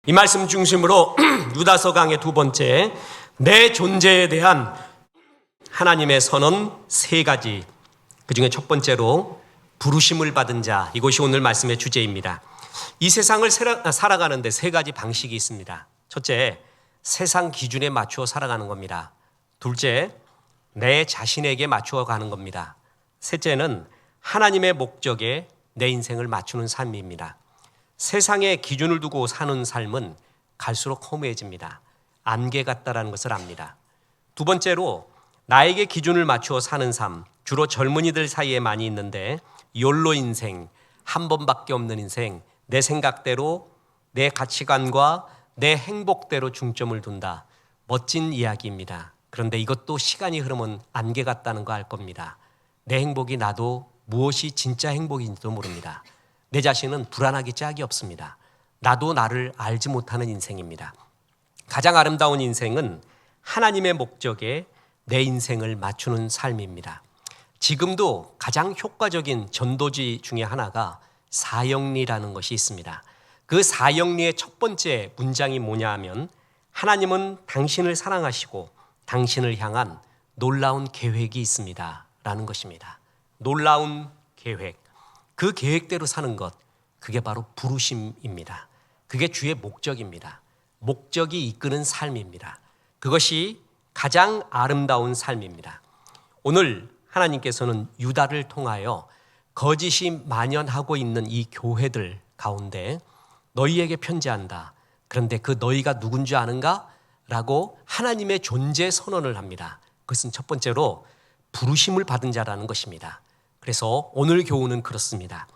이 말씀 중심으로 유다서 강의 두 번째, 내 존재에 대한 하나님의 선언 세 가지, 그 중에 첫 번째로 부르심을 받은 자, 이것이 오늘 말씀의 주제입니다. 이 세상을 살아가는데 세 가지 방식이 있습니다. 첫째, 세상 기준에 맞추어 살아가는 겁니다. 둘째, 내 자신에게 맞추어 가는 겁니다. 셋째는 하나님의 목적에 내 인생을 맞추는 삶입니다. 세상에 기준을 두고 사는 삶은 갈수록 허무해집니다. 안개 같다라는 것을 압니다. 두 번째로 나에게 기준을 맞추어 사는 삶, 주로 젊은이들 사이에 많이 있는데 욜로 인생, 한 번밖에 없는 인생, 내 생각대로 내 가치관과 내 행복대로 중점을 둔다. 멋진 이야기입니다. 그런데 이것도 시간이 흐르면 안개 같다는 거 알 겁니다. 내 행복이 나도 무엇이 진짜 행복인지도 모릅니다. 내 자신은 불안하기 짝이 없습니다. 나도 나를 알지 못하는 인생입니다. 가장 아름다운 인생은 하나님의 목적에 내 인생을 맞추는 삶입니다. 지금도 가장 효과적인 전도지 중에 하나가 사형리라는 것이 있습니다. 그 사형리의 첫 번째 문장이 뭐냐 하면 하나님은 당신을 사랑하시고 당신을 향한 놀라운 계획이 있습니다 라는 것입니다. 놀라운 계획. 그 계획대로 사는 것, 그게 바로 부르심입니다. 그게 주의 목적입니다. 목적이 이끄는 삶입니다. 그것이 가장 아름다운 삶입니다. 오늘 하나님께서는 유다를 통하여 거짓이 만연하고 있는 이 교회들 가운데 너희에게 편지한다. 그런데 그 너희가 누군지 아는가? 라고 하나님의 존재 선언을 합니다. 그것은 첫 번째로 부르심을 받은 자라는 것입니다. 그래서 오늘 교훈은 그렇습니다.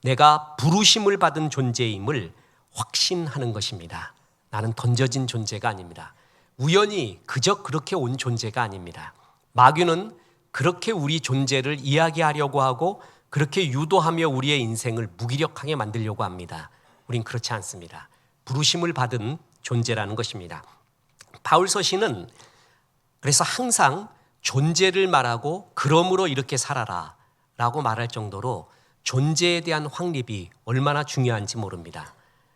내가 부르심을 받은 존재임을 확신하는 것입니다. 나는 던져진 존재가 아닙니다. 우연히 그저 그렇게 온 존재가 아닙니다. 마귀는 그렇게 우리 존재를 이야기하려고 하고 그렇게 유도하며 우리의 인생을 무기력하게 만들려고 합니다. 우린 그렇지 않습니다. 부르심을 받은 존재라는 것입니다. 바울 서신은 그래서 항상 존재를 말하고 그러므로 이렇게 살아라 라고 말할 정도로 존재에 대한 확립이 얼마나 중요한지 모릅니다.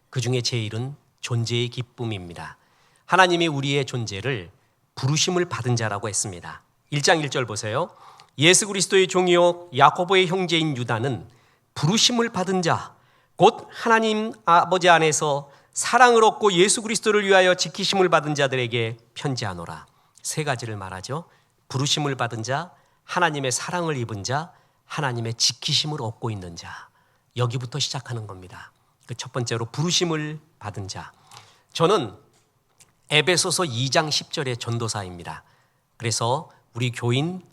그 중에 제일은 존재의 기쁨입니다. 하나님이 우리의 존재를 부르심을 받은 자라고 했습니다. 1장 1절 보세요. 예수 그리스도의 종이요 야고보의 형제인 유다는 부르심을 받은 자, 곧 하나님 아버지 안에서 사랑을 얻고 예수 그리스도를 위하여 지키심을 받은 자들에게 편지하노라. 세 가지를 말하죠. 부르심을 받은 자, 하나님의 사랑을 입은 자, 하나님의 지키심을 얻고 있는 자. 여기부터 시작하는 겁니다. 그 첫 번째로 부르심을 받은 자. 저는 에베소서 2장 10절의 전도사입니다. 그래서 우리 교인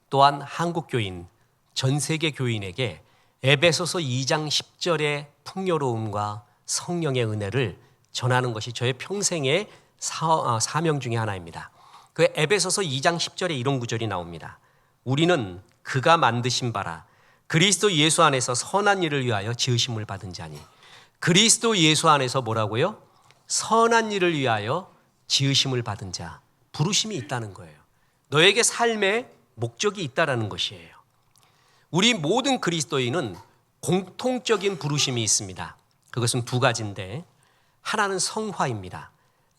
또한 한국 교인, 전 세계 교인에게 에베소서 2장 10절의 풍요로움과 성령의 은혜를 전하는 것이 저의 평생의 사명 중에 하나입니다. 그 에베소서 2장 10절에 이런 구절이 나옵니다. 우리는 그가 만드신 바라 그리스도 예수 안에서 선한 일을 위하여 지으심을 받은 자니. 그리스도 예수 안에서 뭐라고요? 선한 일을 위하여 지으심을 받은 자. 부르심이 있다는 거예요. 너에게 삶의 목적이 있다라는 것이에요. 우리 모든 그리스도인은 공통적인 부르심이 있습니다. 그것은 두 가지인데 하나는 성화입니다.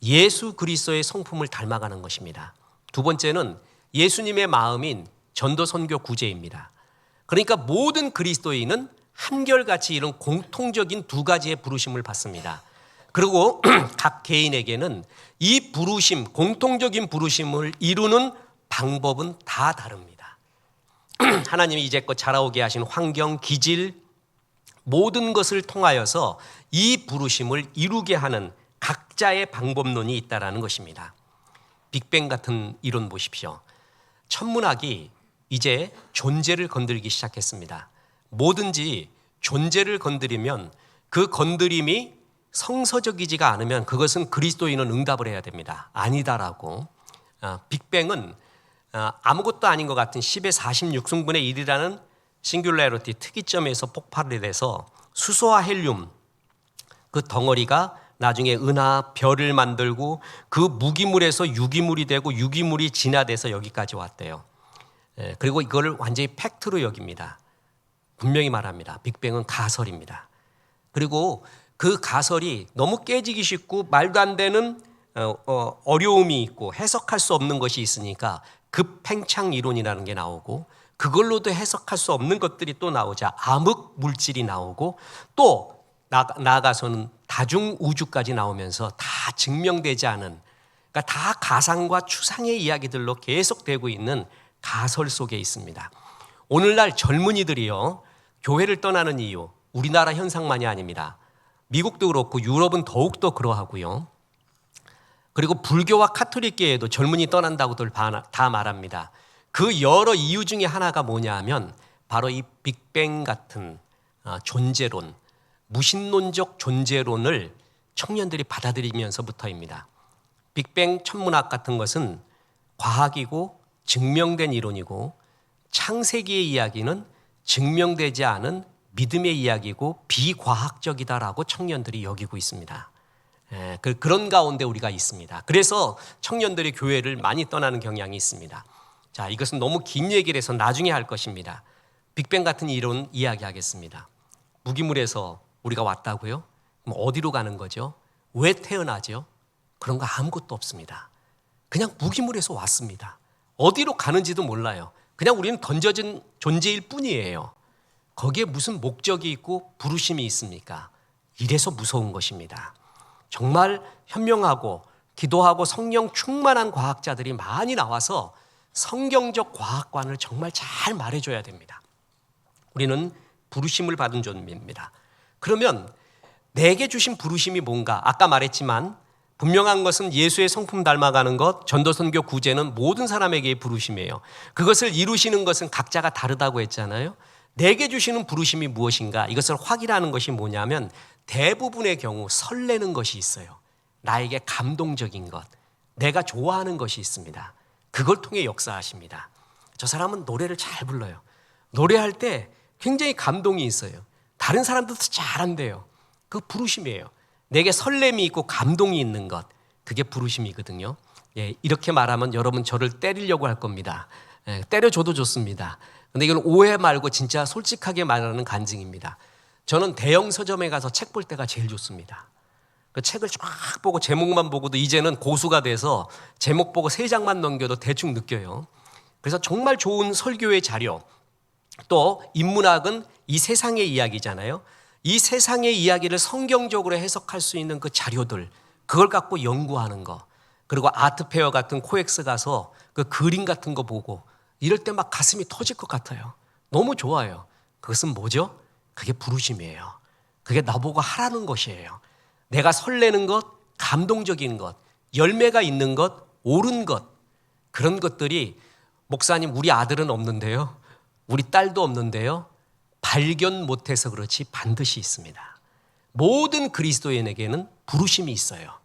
예수 그리스도의 성품을 닮아가는 것입니다. 두 번째는 예수님의 마음인 전도 선교 구제입니다. 그러니까 모든 그리스도인은 한결같이 이런 공통적인 두 가지의 부르심을 받습니다. 그리고 각 개인에게는 이 부르심, 공통적인 부르심을 이루는 방법은 다 다릅니다. 하나님이 이제껏 자라오게 하신 환경, 기질, 모든 것을 통하여서 이 부르심을 이루게 하는 각자의 방법론이 있다는 것입니다. 빅뱅 같은 이론 보십시오. 천문학이 이제 존재를 건들기 시작했습니다. 뭐든지 존재를 건드리면 그 건드림이 성서적이지가 않으면 그것은 그리스도인은 응답을 해야 됩니다. 아니다라고. 빅뱅은 아무것도 아닌 것 같은 10의 46승분의 1이라는 싱귤레러티 특이점에서 폭발이 돼서 수소와 헬륨 그 덩어리가 나중에 은하, 별을 만들고 그 무기물에서 유기물이 되고 유기물이 진화돼서 여기까지 왔대요. 그리고 이걸 완전히 팩트로 여깁니다. 분명히 말합니다. 빅뱅은 가설입니다. 그리고 그 가설이 너무 깨지기 쉽고 말도 안 되는 어려움이 있고 해석할 수 없는 것이 있으니까 급팽창 이론이라는 게 나오고, 그걸로도 해석할 수 없는 것들이 또 나오자 암흑 물질이 나오고, 또 나아가서는 다중 우주까지 나오면서 다 증명되지 않은, 그러니까 다 가상과 추상의 이야기들로 계속되고 있는 가설 속에 있습니다. 오늘날 젊은이들이요, 교회를 떠나는 이유, 우리나라 현상만이 아닙니다. 미국도 그렇고 유럽은 더욱더 그러하고요. 그리고 불교와 카톨릭계에도 젊은이 떠난다고들 다 말합니다. 그 여러 이유 중에 하나가 뭐냐 하면 바로 이 빅뱅 같은 존재론, 무신론적 존재론을 청년들이 받아들이면서부터입니다. 빅뱅 천문학 같은 것은 과학이고 증명된 이론이고, 창세기의 이야기는 증명되지 않은 믿음의 이야기고 비과학적이다라고 청년들이 여기고 있습니다. 그런 가운데 우리가 있습니다. 그래서 청년들이 교회를 많이 떠나는 경향이 있습니다. 자, 이것은 너무 긴 얘기를 해서 나중에 할 것입니다. 빅뱅 같은 이론 이야기하겠습니다. 무기물에서 우리가 왔다고요? 그럼 어디로 가는 거죠? 왜 태어나죠? 그런 거 아무것도 없습니다. 그냥 무기물에서 왔습니다. 어디로 가는지도 몰라요. 그냥 우리는 던져진 존재일 뿐이에요. 거기에 무슨 목적이 있고 부르심이 있습니까? 이래서 무서운 것입니다. 정말 현명하고 기도하고 성령 충만한 과학자들이 많이 나와서 성경적 과학관을 정말 잘 말해줘야 됩니다. 우리는 부르심을 받은 존재입니다. 그러면 내게 주신 부르심이 뭔가? 아까 말했지만 분명한 것은 예수의 성품 닮아가는 것, 전도선교 구제는 모든 사람에게의 부르심이에요. 그것을 이루시는 것은 각자가 다르다고 했잖아요. 내게 주시는 부르심이 무엇인가? 이것을 확인하는 것이 뭐냐면 대부분의 경우 설레는 것이 있어요. 나에게 감동적인 것, 내가 좋아하는 것이 있습니다. 그걸 통해 역사하십니다. 저 사람은 노래를 잘 불러요. 노래할 때 굉장히 감동이 있어요. 다른 사람들도 잘한대요. 그 부르심이에요. 내게 설렘이 있고 감동이 있는 것, 그게 부르심이거든요. 이렇게 말하면 여러분 저를 때리려고 할 겁니다. 때려줘도 좋습니다. 근데 이건 오해 말고 진짜 솔직하게 말하는 간증입니다. 저는 대형 서점에 가서 책 볼 때가 제일 좋습니다. 그 책을 쫙 보고 제목만 보고도 이제는 고수가 돼서 제목 보고 3장만 넘겨도 대충 느껴요. 그래서 정말 좋은 설교의 자료, 또 인문학은 이 세상의 이야기잖아요. 이 세상의 이야기를 성경적으로 해석할 수 있는 그 자료들, 그걸 갖고 연구하는 거, 그리고 아트페어 같은 코엑스 가서 그 그림 같은 거 보고 이럴 때 막 가슴이 터질 것 같아요. 너무 좋아요. 그것은 뭐죠? 그게 부르심이에요. 그게 나보고 하라는 것이에요. 내가 설레는 것, 감동적인 것, 열매가 있는 것, 옳은 것, 그런 것들이 목사님 우리 아들은 없는데요, 우리 딸도 없는데요, 발견 못해서 그렇지 반드시 있습니다. 모든 그리스도인에게는 부르심이 있어요.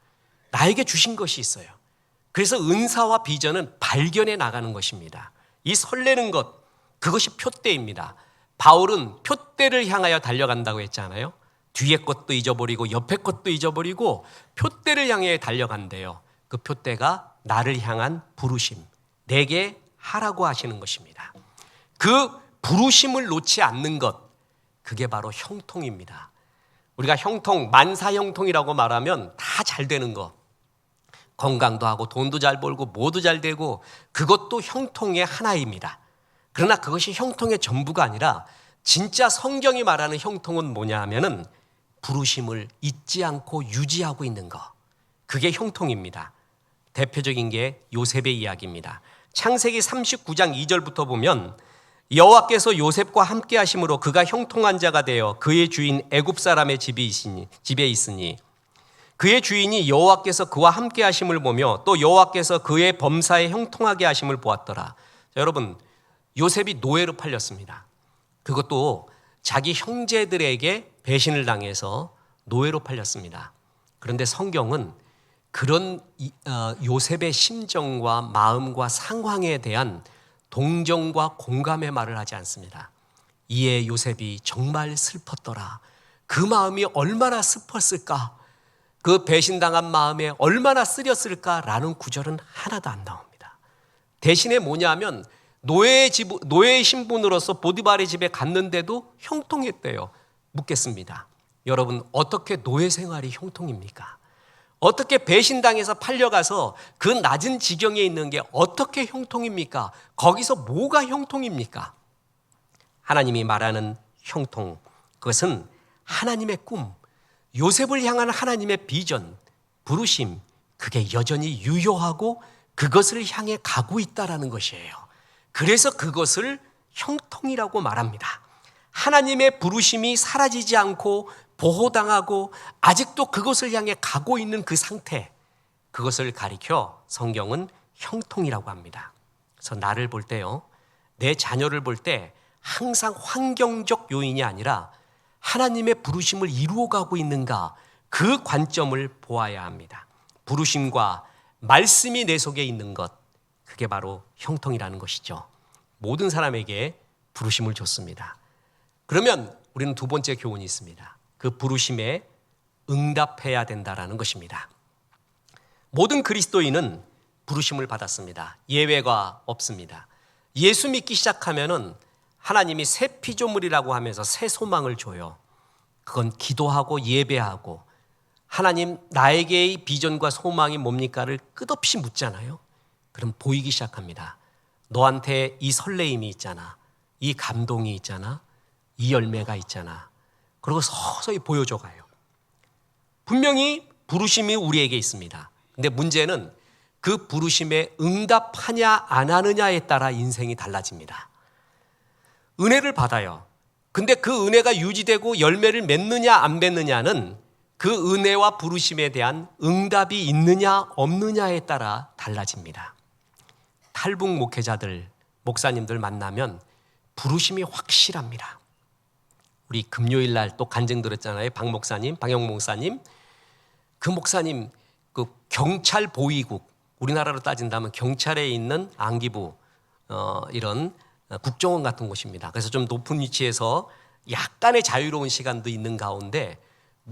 나에게 주신 것이 있어요. 그래서 은사와 비전은 발견해 나가는 것입니다. 이 설레는 것, 그것이 표대입니다. 바울은 표대를 향하여 달려간다고 했잖아요. 뒤에 것도 잊어버리고 옆에 것도 잊어버리고 표대를 향해 달려간대요. 그 표대가 나를 향한 부르심, 내게 하라고 하시는 것입니다. 그 부르심을 놓지 않는 것, 그게 바로 형통입니다. 우리가 형통, 만사형통이라고 말하면 다 잘 되는 거, 건강도 하고 돈도 잘 벌고 뭐도 잘 되고, 그것도 형통의 하나입니다. 그러나 그것이 형통의 전부가 아니라 진짜 성경이 말하는 형통은 뭐냐 하면은 부르심을 잊지 않고 유지하고 있는 거, 그게 형통입니다. 대표적인 게 요셉의 이야기입니다. 창세기 39장 2절부터 보면 여호와께서 요셉과 함께 하심으로 그가 형통한 자가 되어 그의 주인 애굽 사람의 집에 있으니 그의 주인이 여호와께서 그와 함께 하심을 보며 또 여호와께서 그의 범사에 형통하게 하심을 보았더라. 자, 여러분, 요셉이 노예로 팔렸습니다. 그것도 자기 형제들에게 배신을 당해서 노예로 팔렸습니다. 그런데 성경은 그런 요셉의 심정과 마음과 상황에 대한 동정과 공감의 말을 하지 않습니다. 이에 요셉이 정말 슬펐더라. 그 마음이 얼마나 슬펐을까? 그 배신당한 마음에 얼마나 쓰렸을까라는 구절은 하나도 안 나옵니다. 대신에 뭐냐면 노예의 신분으로서 보디발의 집에 갔는데도 형통했대요. 묻겠습니다. 여러분, 어떻게 노예 생활이 형통입니까? 어떻게 배신당해서 팔려가서 그 낮은 지경에 있는 게 어떻게 형통입니까? 거기서 뭐가 형통입니까? 하나님이 말하는 형통, 그것은 하나님의 꿈, 요셉을 향한 하나님의 비전, 부르심, 그게 여전히 유효하고 그것을 향해 가고 있다는 것이에요. 그래서 그것을 형통이라고 말합니다. 하나님의 부르심이 사라지지 않고 보호당하고 아직도 그것을 향해 가고 있는 그 상태, 그것을 가리켜 성경은 형통이라고 합니다. 그래서 나를 볼 때요, 내 자녀를 볼 때 항상 환경적 요인이 아니라 하나님의 부르심을 이루어가고 있는가, 그 관점을 보아야 합니다. 부르심과 말씀이 내 속에 있는 것, 그게 바로 형통이라는 것이죠. 모든 사람에게 부르심을 줬습니다. 그러면 우리는 두 번째 교훈이 있습니다. 그 부르심에 응답해야 된다는 것입니다. 모든 그리스도인은 부르심을 받았습니다. 예외가 없습니다. 예수 믿기 시작하면은 하나님이 새 피조물이라고 하면서 새 소망을 줘요. 그건 기도하고 예배하고, 하나님 나에게의 비전과 소망이 뭡니까를 끝없이 묻잖아요. 그럼 보이기 시작합니다. 너한테 이 설레임이 있잖아, 이 감동이 있잖아, 이 열매가 있잖아. 그리고 서서히 보여줘 가요. 분명히 부르심이 우리에게 있습니다. 근데 문제는 그 부르심에 응답하냐 안 하느냐에 따라 인생이 달라집니다. 은혜를 받아요. 근데 그 은혜가 유지되고 열매를 맺느냐 안 맺느냐는 그 은혜와 부르심에 대한 응답이 있느냐 없느냐에 따라 달라집니다. 탈북 목회자들, 목사님들 만나면 부르심이 확실합니다. 우리 금요일 날 또 간증 들었잖아요. 박 목사님, 방영 목사님. 그 목사님 그 경찰 보위국, 우리나라로 따진다면 경찰에 있는 안기부, 이런 국정원 같은 곳입니다. 그래서 좀 높은 위치에서 약간의 자유로운 시간도 있는 가운데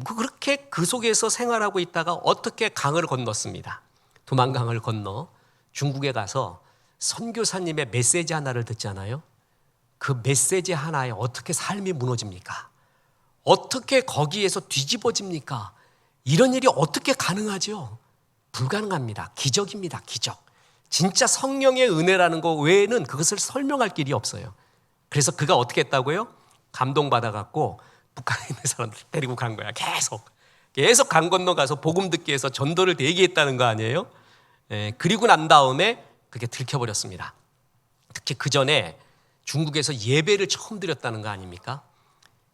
그렇게 그 속에서 생활하고 있다가 어떻게 강을 건넜습니다. 두만강을 건너 중국에 가서 선교사님의 메시지 하나를 듣잖아요. 그 메시지 하나에 어떻게 삶이 무너집니까? 어떻게 거기에서 뒤집어집니까? 이런 일이 어떻게 가능하죠? 불가능합니다. 기적입니다. 기적. 진짜 성령의 은혜라는 거 외에는 그것을 설명할 길이 없어요. 그래서 그가 어떻게 했다고요? 감동받아갖고 북한에 있는 사람들 데리고 간 거야. 계속 강 건너가서 복음 듣기 위해서 전도를 대기했다는 거 아니에요? 그리고 난 다음에 그게 들켜버렸습니다. 특히 그 전에 중국에서 예배를 처음 드렸다는 거 아닙니까?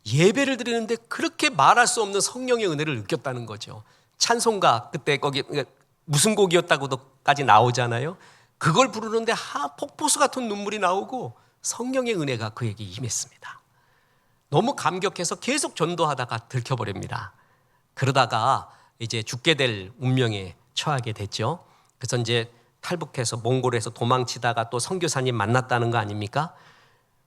예배를 드리는데 그렇게 말할 수 없는 성령의 은혜를 느꼈다는 거죠. 찬송가, 그때 거기 무슨 곡이었다고도까지 나오잖아요. 그걸 부르는데 폭포수 같은 눈물이 나오고 성령의 은혜가 그에게 임했습니다. 너무 감격해서 계속 전도하다가 들켜버립니다. 그러다가 이제 죽게 될 운명에 처하게 됐죠. 그래서 이제 탈북해서 몽골에서 도망치다가 또 선교사님 만났다는 거 아닙니까?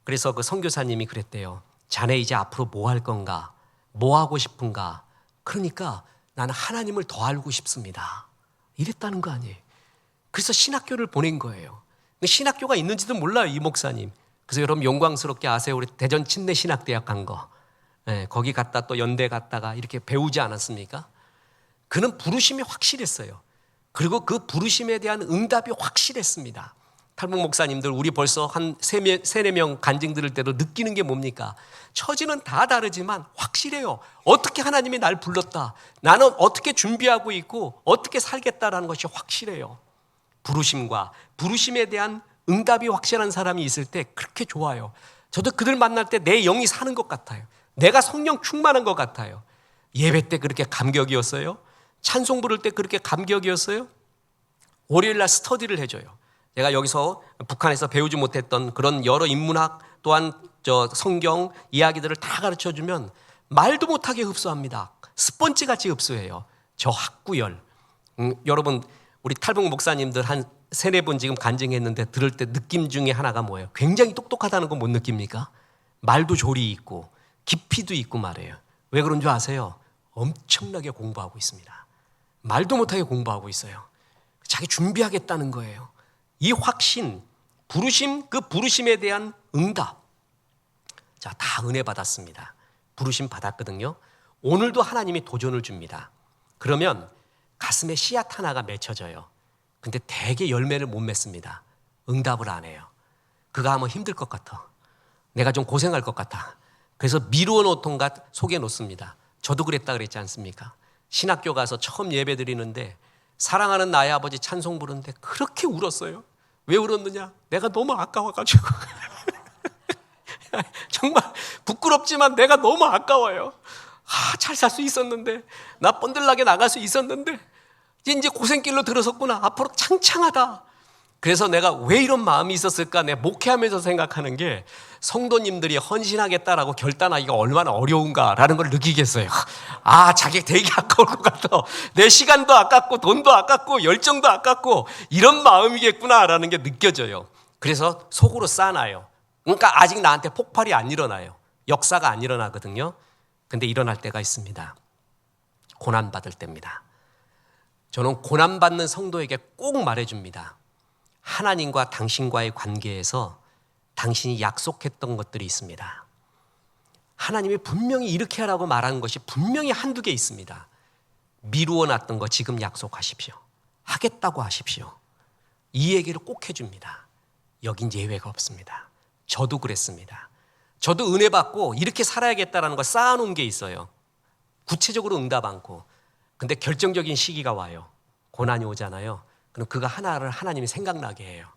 그래서 그 선교사님이 그랬대요. 자네 이제 앞으로 뭐 할 건가? 뭐 하고 싶은가? 그러니까 나는 하나님을 더 알고 싶습니다. 이랬다는 거 아니에요. 그래서 신학교를 보낸 거예요. 근데 신학교가 있는지도 몰라요, 이 목사님. 그래서 여러분 영광스럽게 아세요? 우리 대전 침례신학대학 간 거. 거기 갔다 또 연대 갔다가 이렇게 배우지 않았습니까? 그는 부르심이 확실했어요. 그리고 그 부르심에 대한 응답이 확실했습니다. 탈북 목사님들 우리 벌써 한 3-4명 간증 들을 때도 느끼는 게 뭡니까? 처지는 다 다르지만 확실해요. 어떻게 하나님이 날 불렀다. 나는 어떻게 준비하고 있고 어떻게 살겠다라는 것이 확실해요. 부르심과 부르심에 대한 응답이 확실한 사람이 있을 때 그렇게 좋아요. 저도 그들 만날 때 내 영이 사는 것 같아요. 내가 성령 충만한 것 같아요. 예배 때 그렇게 감격이었어요. 찬송 부를 때 그렇게 감격이었어요. 월요일 날 스터디를 해줘요. 제가 여기서 북한에서 배우지 못했던 그런 여러 인문학 또한 성경 이야기들을 다 가르쳐주면 말도 못하게 흡수합니다. 스펀지같이 흡수해요. 저 학구열. 여러분 우리 탈북 목사님들 한 3-4분 지금 간증했는데 들을 때 느낌 중에 하나가 뭐예요? 굉장히 똑똑하다는 거 못 느낍니까? 말도 조리 있고 깊이도 있고 말이에요. 왜 그런 줄 아세요? 엄청나게 공부하고 있습니다. 말도 못하게 공부하고 있어요. 자기 준비하겠다는 거예요. 이 확신, 부르심, 그 부르심에 대한 응답. 자, 다 은혜 받았습니다. 부르심 받았거든요. 오늘도 하나님이 도전을 줍니다. 그러면 가슴에 씨앗 하나가 맺혀져요. 근데 대개 열매를 못 맺습니다. 응답을 안 해요. 그거 하면 힘들 것 같아. 내가 좀 고생할 것 같아. 그래서 미루어 놓던 것 속에 놓습니다. 저도 그랬다 그랬지 않습니까? 신학교 가서 처음 예배 드리는데 사랑하는 나의 아버지 찬송 부르는데 그렇게 울었어요. 왜 울었느냐? 내가 너무 아까워가지고. 정말 부끄럽지만 내가 너무 아까워요. 잘 살 수 있었는데, 나 뻔들나게 나갈 수 있었는데 이제 고생길로 들어섰구나. 앞으로 창창하다. 그래서 내가 왜 이런 마음이 있었을까? 내가 목회하면서 생각하는 게 성도님들이 헌신하겠다라고 결단하기가 얼마나 어려운가라는 걸 느끼겠어요. 자기 되게 아까울 것 같아. 내 시간도 아깝고 돈도 아깝고 열정도 아깝고 이런 마음이겠구나라는 게 느껴져요. 그래서 속으로 쌓아놔요. 그러니까 아직 나한테 폭발이 안 일어나요. 역사가 안 일어나거든요. 근데 일어날 때가 있습니다. 고난받을 때입니다. 저는 고난받는 성도에게 꼭 말해줍니다. 하나님과 당신과의 관계에서 당신이 약속했던 것들이 있습니다. 하나님이 분명히 이렇게 하라고 말하는 것이 분명히 한두 개 있습니다. 미루어 놨던 거 지금 약속하십시오. 하겠다고 하십시오. 이 얘기를 꼭 해줍니다. 여긴 예외가 없습니다. 저도 그랬습니다. 저도 은혜 받고 이렇게 살아야겠다라는 걸 쌓아놓은 게 있어요. 구체적으로 응답 않고. 근데 결정적인 시기가 와요. 고난이 오잖아요. 그럼 그거 하나를 하나님이 생각나게 해요.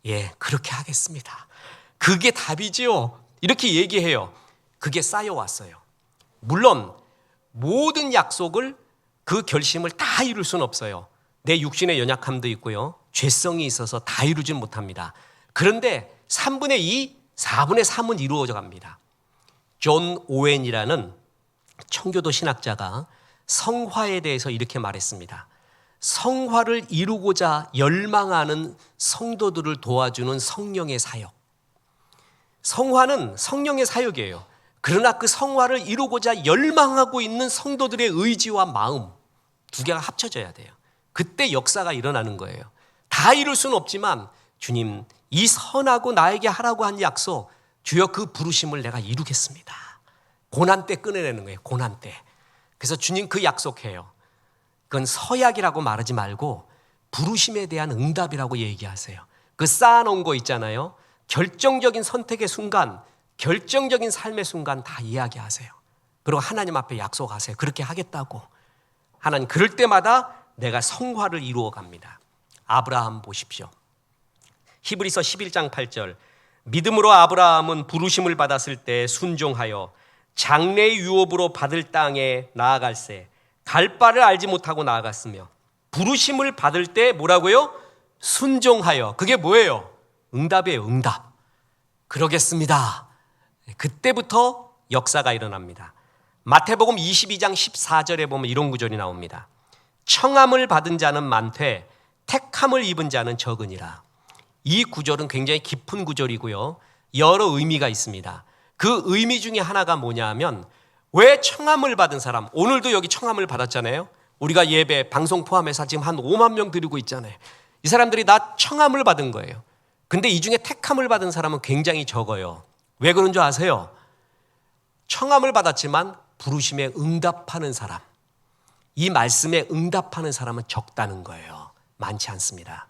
예, 그렇게 하겠습니다. 그게 답이지요. 이렇게 얘기해요. 그게 쌓여왔어요. 물론 모든 약속을 그 결심을 다 이룰 수는 없어요. 내 육신의 연약함도 있고요. 죄성이 있어서 다 이루진 못합니다. 그런데 3분의 2, 4분의 3은 이루어져 갑니다. 존 오웬이라는 청교도 신학자가 성화에 대해서 이렇게 말했습니다. 성화를 이루고자 열망하는 성도들을 도와주는 성령의 사역. 성화는 성령의 사역이에요. 그러나 그 성화를 이루고자 열망하고 있는 성도들의 의지와 마음 두 개가 합쳐져야 돼요. 그때 역사가 일어나는 거예요. 다 이룰 수는 없지만 주님, 이 선하고 나에게 하라고 한 약속, 주여 그 부르심을 내가 이루겠습니다. 고난 때 꺼내내는 거예요. 고난 때. 그래서 주님 그 약속해요. 그건 서약이라고 말하지 말고 부르심에 대한 응답이라고 얘기하세요. 그 쌓아놓은 거 있잖아요. 결정적인 선택의 순간, 결정적인 삶의 순간 다 이야기하세요. 그리고 하나님 앞에 약속하세요. 그렇게 하겠다고. 하나님 그럴 때마다 내가 성화를 이루어 갑니다. 아브라함 보십시오. 히브리서 11장 8절. 믿음으로 아브라함은 부르심을 받았을 때 순종하여 장래의 유업으로 받을 땅에 나아갈새 갈 바를 알지 못하고 나아갔으며 부르심을 받을 때 뭐라고요? 순종하여. 그게 뭐예요? 응답이에요. 응답. 그러겠습니다. 그때부터 역사가 일어납니다. 마태복음 22장 14절에 보면 이런 구절이 나옵니다. 청함을 받은 자는 많되 택함을 입은 자는 적으니라. 이 구절은 굉장히 깊은 구절이고요. 여러 의미가 있습니다. 그 의미 중에 하나가 뭐냐 하면 왜 청함을 받은 사람, 오늘도 여기 청함을 받았잖아요. 우리가 예배, 방송 포함해서 지금 한 5만 명 드리고 있잖아요. 이 사람들이 다 청함을 받은 거예요. 근데 이 중에 택함을 받은 사람은 굉장히 적어요. 왜 그런 줄 아세요? 청함을 받았지만 부르심에 응답하는 사람, 이 말씀에 응답하는 사람은 적다는 거예요. 많지 않습니다.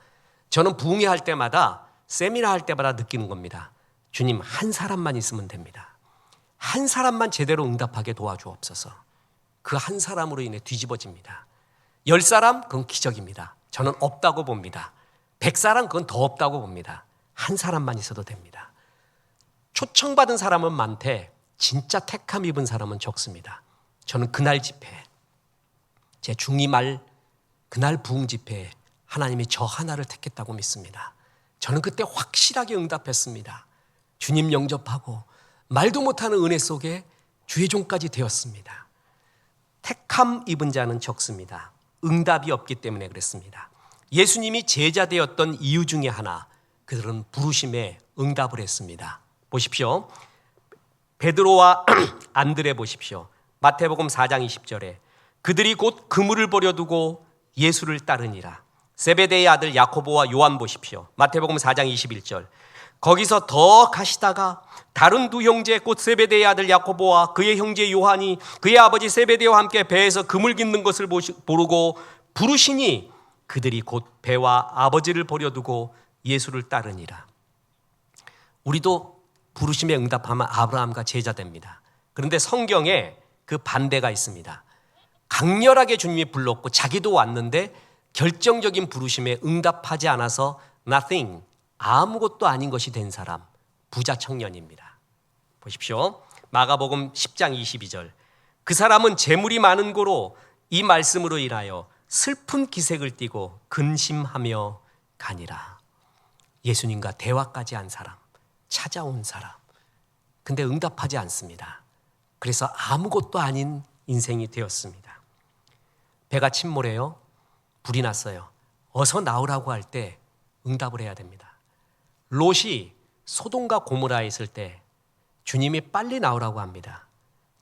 저는 부흥회 할 때마다, 세미나 할 때마다 느끼는 겁니다. 주님, 한 사람만 있으면 됩니다. 한 사람만 제대로 응답하게 도와주옵소서. 그 한 사람으로 인해 뒤집어집니다. 10사람? 그건 기적입니다. 저는 없다고 봅니다. 100사람? 그건 더 없다고 봅니다. 한 사람만 있어도 됩니다. 초청받은 사람은 많되 진짜 택함 입은 사람은 적습니다. 저는 그날 집회, 제 중2 말 그날 부흥 집회에 하나님이 저 하나를 택했다고 믿습니다. 저는 그때 확실하게 응답했습니다. 주님 영접하고 말도 못하는 은혜 속에 주의 종까지 되었습니다. 택함 입은 자는 적습니다. 응답이 없기 때문에 그랬습니다. 예수님이 제자 되었던 이유 중에 하나, 그들은 부르심에 응답을 했습니다. 보십시오. 베드로와 안드레 보십시오. 마태복음 4장 20절에 그들이 곧 그물을 버려두고 예수를 따르니라. 세베대의 아들 야코보와 요한 보십시오. 마태복음 4장 21절. 거기서 더 가시다가 다른 두 형제 곧 세베대의 아들 야고보와 그의 형제 요한이 그의 아버지 세베대와 함께 배에서 그물 깃는 것을 보르고 부르시니 그들이 곧 배와 아버지를 버려두고 예수를 따르니라. 우리도 부르심에 응답하면 아브라함과 제자됩니다. 그런데 성경에 그 반대가 있습니다. 강렬하게 주님이 불렀고 자기도 왔는데 결정적인 부르심에 응답하지 않아서 nothing, 아무것도 아닌 것이 된 사람, 부자 청년입니다. 보십시오. 마가복음 10장 22절. 그 사람은 재물이 많은 고로 이 말씀으로 인하여 슬픈 기색을 띠고 근심하며 가니라. 예수님과 대화까지 한 사람, 찾아온 사람. 근데 응답하지 않습니다. 그래서 아무것도 아닌 인생이 되었습니다. 배가 침몰해요. 불이 났어요. 어서 나오라고 할 때 응답을 해야 됩니다. 롯이 소돔과 고모라에 있을 때 주님이 빨리 나오라고 합니다.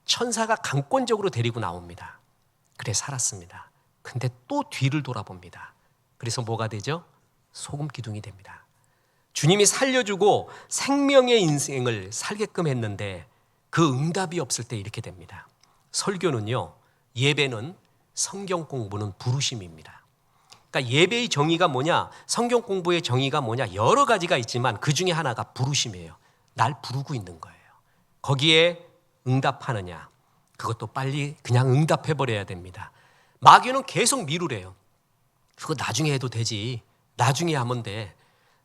천사가 강권적으로 데리고 나옵니다. 그래 살았습니다. 근데 또 뒤를 돌아봅니다. 그래서 뭐가 되죠? 소금 기둥이 됩니다. 주님이 살려주고 생명의 인생을 살게끔 했는데 그 응답이 없을 때 이렇게 됩니다. 설교는요, 예배는 성경 공부는 부르심입니다. 그러니까 예배의 정의가 뭐냐, 성경 공부의 정의가 뭐냐, 여러 가지가 있지만 그 중에 하나가 부르심이에요. 날 부르고 있는 거예요. 거기에 응답하느냐, 그것도 빨리 그냥 응답해버려야 됩니다. 마귀는 계속 미루래요. 그거 나중에 해도 되지, 나중에 하면 돼.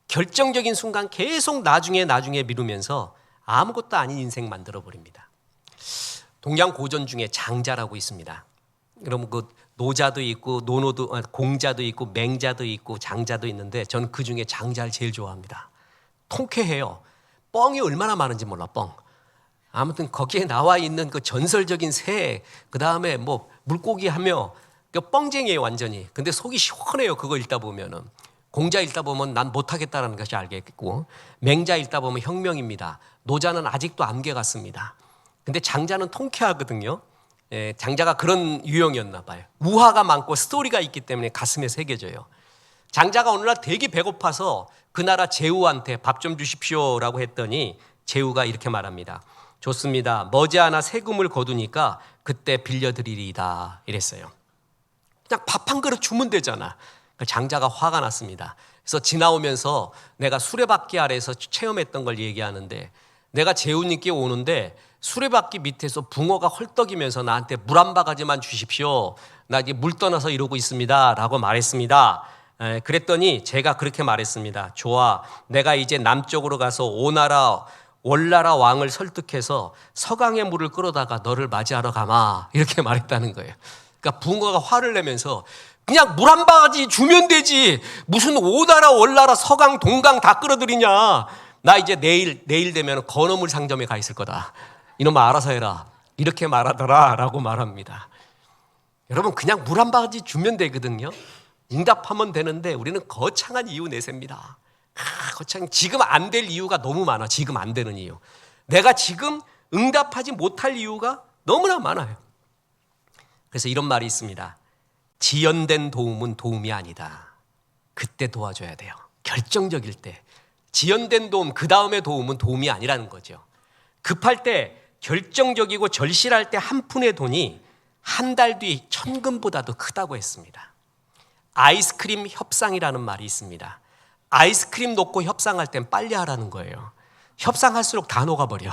결정적인 순간 계속 나중에 나중에 미루면서 아무것도 아닌 인생 만들어버립니다. 동양 고전 중에 장자라고 있습니다. 여러분 그 노자도 있고 노노도 공자도 있고 맹자도 있고 장자도 있는데 저는 그 중에 장자를 제일 좋아합니다. 통쾌해요. 뻥이 얼마나 많은지 몰라. 뻥. 아무튼 거기에 나와 있는 그 전설적인 새, 그 다음에 뭐 물고기 하며 그 뻥쟁이에요 완전히. 근데 속이 시원해요. 그거 읽다 보면은. 공자 읽다 보면 난 못하겠다라는 것이 알겠고, 맹자 읽다 보면 혁명입니다. 노자는 아직도 암개 같습니다. 근데 장자는 통쾌하거든요. 예, 장자가 그런 유형이었나 봐요. 우화가 많고 스토리가 있기 때문에 가슴에 새겨져요. 장자가 어느 날 되게 배고파서 그 나라 제후한테 밥 좀 주십시오라고 했더니 제후가 이렇게 말합니다. 좋습니다. 머지않아 세금을 거두니까 그때 빌려드리리다 이랬어요. 그냥 밥 한 그릇 주면 되잖아. 장자가 화가 났습니다. 그래서 지나오면서 내가 수레바퀴 아래에서 체험했던 걸 얘기하는데, 내가 제후님께 오는데 수레바퀴 밑에서 붕어가 헐떡이면서 나한테 물 한 바가지만 주십시오. 나 이제 물 떠나서 이러고 있습니다. 라고 말했습니다. 그랬더니 제가 그렇게 말했습니다. 좋아, 내가 이제 남쪽으로 가서 오나라 월나라 왕을 설득해서 서강의 물을 끌어다가 너를 맞이하러 가마. 이렇게 말했다는 거예요. 그러니까 붕어가 화를 내면서 그냥 물 한 바가지 주면 되지, 무슨 오나라 월나라 서강 동강 다 끌어들이냐, 나 이제 내일 되면 건어물 상점에 가 있을 거다, 이놈아 알아서 해라, 이렇게 말하더라 라고 말합니다. 여러분 그냥 물 한 바가지 주면 되거든요. 응답하면 되는데 우리는 거창한 이유 내셉니다. 지금 안 될 이유가 너무 많아. 지금 안 되는 이유, 내가 지금 응답하지 못할 이유가 너무나 많아요. 그래서 이런 말이 있습니다. 지연된 도움은 도움이 아니다. 그때 도와줘야 돼요. 결정적일 때. 지연된 도움, 그 다음에 도움은 도움이 아니라는 거죠. 급할 때, 결정적이고 절실할 때 한 푼의 돈이 한 달 뒤 천금보다도 크다고 했습니다. 아이스크림 협상이라는 말이 있습니다. 아이스크림 놓고 협상할 땐 빨리 하라는 거예요. 협상할수록 다 녹아버려.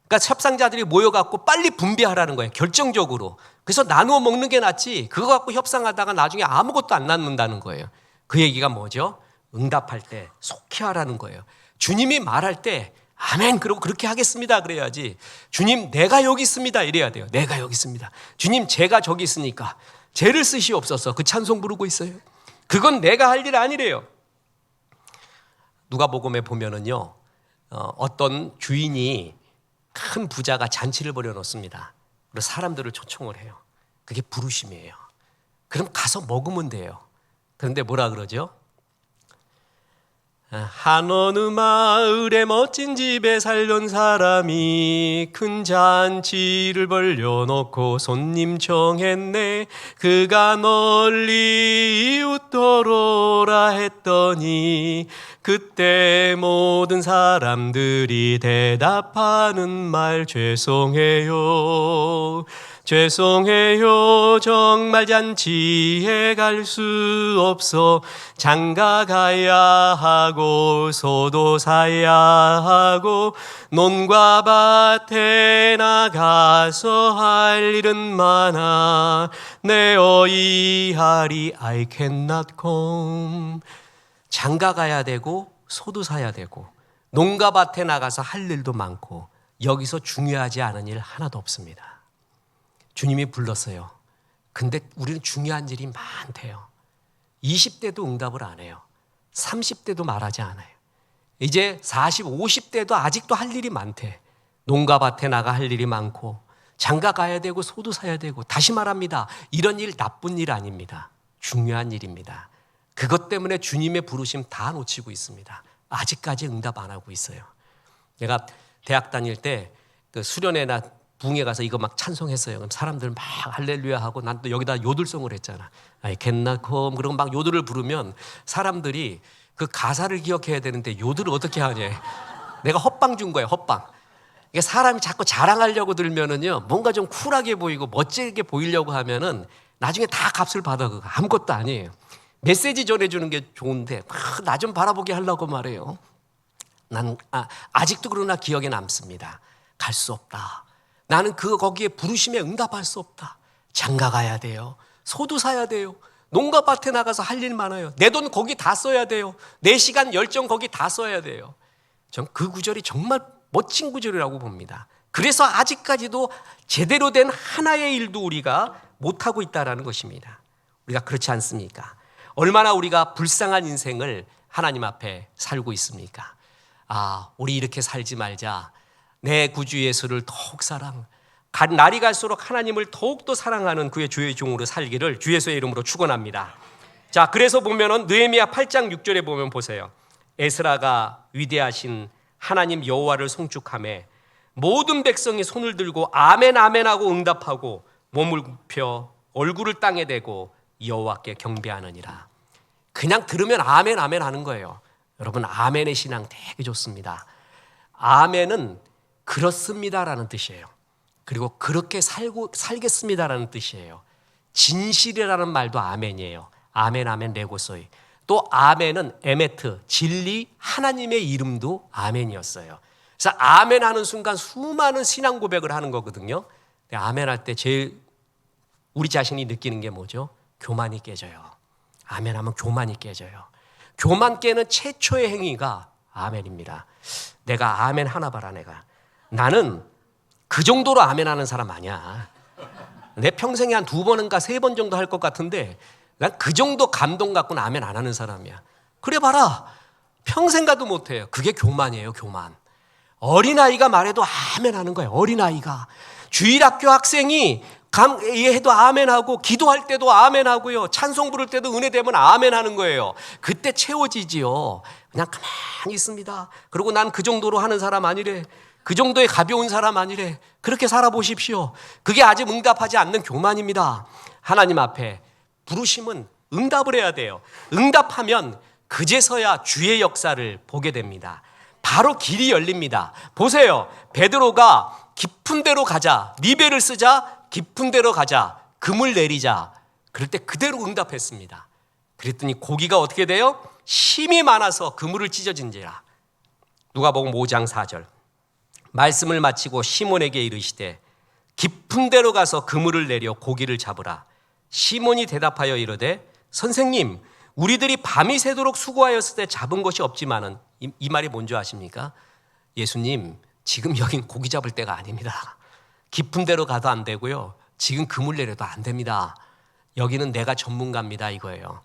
그러니까 협상자들이 모여갖고 빨리 분배하라는 거예요. 결정적으로. 그래서 나누어 먹는 게 낫지, 그거 갖고 협상하다가 나중에 아무것도 안 남는다는 거예요. 그 얘기가 뭐죠? 응답할 때 속히 하라는 거예요. 주님이 말할 때 아멘 그러고 그렇게 하겠습니다 그래야지, 주님 내가 여기 있습니다 이래야 돼요. 내가 여기 있습니다. 주님 제가 저기 있으니까 죄를 쓰시옵소서, 그 찬송 부르고 있어요. 그건 내가 할 일 아니래요. 누가복음에 보면은요, 어떤 주인이 큰 부자가 잔치를 벌여놓습니다. 그리고 사람들을 초청을 해요. 그게 부르심이에요. 그럼 가서 먹으면 돼요. 그런데 뭐라 그러죠? 한 어느 마을에 멋진 집에 살던 사람이 큰 잔치를 벌려놓고 손님 청했네. 그가 널리 이웃더러라 했더니 그때 모든 사람들이 대답하는 말 죄송해요. 죄송해요. 정말 잔치에 갈 수 없어 장가 가야 하고 소도 사야 하고 논과 밭에 나가서 할 일은 많아 내 어이하리 I cannot come. 장가 가야 되고 소도 사야 되고 농가 밭에 나가서 할 일도 많고 여기서 중요하지 않은 일 하나도 없습니다. 주님이 불렀어요. 근데 우리는 중요한 일이 많대요. 20대도 응답을 안 해요. 30대도 말하지 않아요. 이제 40, 50대도 아직도 할 일이 많대. 농가 밭에 나가 할 일이 많고 장가 가야 되고 소도 사야 되고. 다시 말합니다. 이런 일 나쁜 일 아닙니다. 중요한 일입니다. 그것 때문에 주님의 부르심 다 놓치고 있습니다. 아직까지 응답 안 하고 있어요. 내가 대학 다닐 때 그 수련회나 붕에 가서 이거 막 찬송했어요. 그럼 사람들 막 할렐루야 하고 난 또 여기다 요들송을 했잖아. I cannot come. 그리고 막 요들을 부르면 사람들이 그 가사를 기억해야 되는데 요들을 어떻게 하냐. 내가 헛방 준 거예요. 헛방. 이게 사람이 자꾸 자랑하려고 들면은요, 뭔가 좀 쿨하게 보이고 멋지게 보이려고 하면은 나중에 다 값을 받아. 그거 아무것도 아니에요. 메시지 전해주는 게 좋은데 나 좀 바라보게 하려고 말해요. 난 아직도 그러나 기억에 남습니다. 갈 수 없다. 나는 거기에 부르심에 응답할 수 없다. 장가 가야 돼요. 소도 사야 돼요. 농가 밭에 나가서 할 일 많아요. 내 돈 거기 다 써야 돼요. 내 시간 열정 거기 다 써야 돼요. 전 그 구절이 정말 멋진 구절이라고 봅니다. 그래서 아직까지도 제대로 된 하나의 일도 우리가 못하고 있다는 것입니다. 우리가 그렇지 않습니까? 얼마나 우리가 불쌍한 인생을 하나님 앞에 살고 있습니까? 우리 이렇게 살지 말자. 내 구주 예수를 더욱 날이 갈수록 하나님을 더욱더 사랑하는 그의 주의 종으로 살기를 주 예수의 이름으로 축원합니다. 자, 그래서 보면은 느헤미야 8장 6절에 보면 보세요. 에스라가 위대하신 하나님 여호와를 송축하며 모든 백성이 손을 들고 아멘 아멘 하고 응답하고 몸을 굽혀 얼굴을 땅에 대고 여호와께 경배하느니라. 그냥 들으면 아멘 아멘 하는 거예요. 여러분, 아멘의 신앙 되게 좋습니다. 아멘은 그렇습니다라는 뜻이에요. 그리고 그렇게 살겠습니다라는 뜻이에요. 진실이라는 말도 아멘이에요. 아멘 아멘 레고소이. 또 아멘은 에메트, 진리, 하나님의 이름도 아멘이었어요. 그래서 아멘 하는 순간 수많은 신앙 고백을 하는 거거든요. 아멘 할 때 제일 우리 자신이 느끼는 게 뭐죠? 교만이 깨져요. 아멘 하면 교만이 깨져요. 교만 깨는 최초의 행위가 아멘입니다. 내가 아멘 하나 봐라. 나는 그 정도로 아멘 하는 사람 아니야. 내 평생에 한 2번인가 3번 정도 할 것 같은데 난 그 정도 감동 갖고는 아멘 안 하는 사람이야. 그래 봐라. 평생 가도 못해요. 그게 교만이에요. 교만. 어린아이가 말해도 아멘 하는 거예요. 어린아이가. 주일학교 학생이 해도 아멘하고 기도할 때도 아멘하고요. 찬송 부를 때도 은혜 되면 아멘하는 거예요. 그때 채워지지요. 그냥 가만히 있습니다. 그리고 난 그 정도로 하는 사람 아니래. 그 정도의 가벼운 사람 아니래. 그렇게 살아보십시오. 그게 아직 응답하지 않는 교만입니다. 하나님 앞에 부르심은 응답을 해야 돼요. 응답하면 그제서야 주의 역사를 보게 됩니다. 바로 길이 열립니다. 보세요. 베드로가 깊은 데로 가자. 니베를 쓰자. 깊은 데로 가자. 금을 내리자. 그럴 때 그대로 응답했습니다. 그랬더니 고기가 어떻게 돼요? 힘이 많아서 그물을 찢어진지라. 누가복음 5장 4절. 말씀을 마치고 시몬에게 이르시되 깊은 데로 가서 그물을 내려 고기를 잡으라. 시몬이 대답하여 이르되 선생님, 우리들이 밤이 새도록 수고하였을 때 잡은 것이 없지만은, 이 말이 뭔지 아십니까? 예수님, 지금 여긴 고기 잡을 때가 아닙니다. 깊은 데로 가도 안 되고요. 지금 그물 내려도 안 됩니다. 여기는 내가 전문가입니다 이거예요.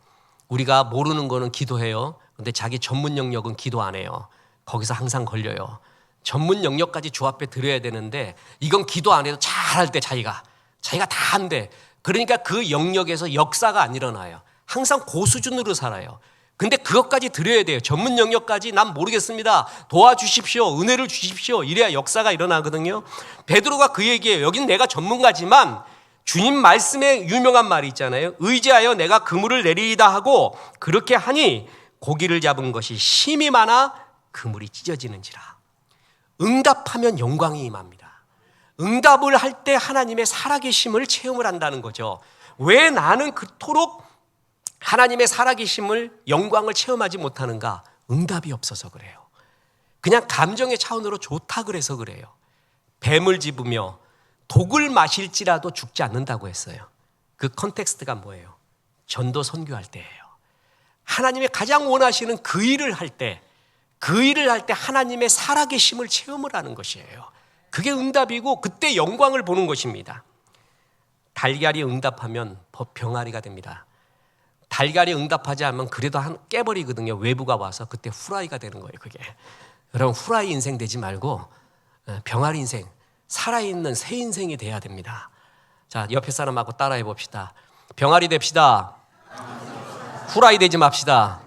우리가 모르는 거는 기도해요. 근데 자기 전문 영역은 기도 안 해요. 거기서 항상 걸려요. 전문 영역까지 주 앞에 드려야 되는데 이건 기도 안 해도 잘할 때 자기가 다 한대. 그러니까 그 영역에서 역사가 안 일어나요. 항상 고수준으로 살아요. 근데 그것까지 드려야 돼요. 전문 영역까지 난 모르겠습니다. 도와주십시오. 은혜를 주십시오. 이래야 역사가 일어나거든요. 베드로가 그 얘기예요. 여긴 내가 전문가지만 주님 말씀에 유명한 말이 있잖아요. 의지하여 내가 그물을 내리리다 하고 그렇게 하니 고기를 잡은 것이 심이 많아 그물이 찢어지는지라. 응답하면 영광이 임합니다. 응답을 할 때 하나님의 살아계심을 체험을 한다는 거죠. 왜 나는 그토록 하나님의 살아계심을, 영광을 체험하지 못하는가? 응답이 없어서 그래요. 그냥 감정의 차원으로 좋다 그래서 그래요. 뱀을 집으며 독을 마실지라도 죽지 않는다고 했어요. 그 컨텍스트가 뭐예요? 전도 선교할 때예요. 하나님의 가장 원하시는 그 일을 할 때, 그 일을 할 때 하나님의 살아계심을 체험을 하는 것이에요. 그게 응답이고 그때 영광을 보는 것입니다. 달걀이 응답하면 병아리가 됩니다. 달걀이 응답하지 않으면 그래도 깨버리거든요. 외부가 와서 그때 후라이가 되는 거예요. 그게. 여러분 후라이 인생 되지 말고 병아리 인생, 살아있는 새 인생이 돼야 됩니다. 자, 옆에 사람하고 따라해 봅시다. 병아리 됩시다. 후라이 되지 맙시다.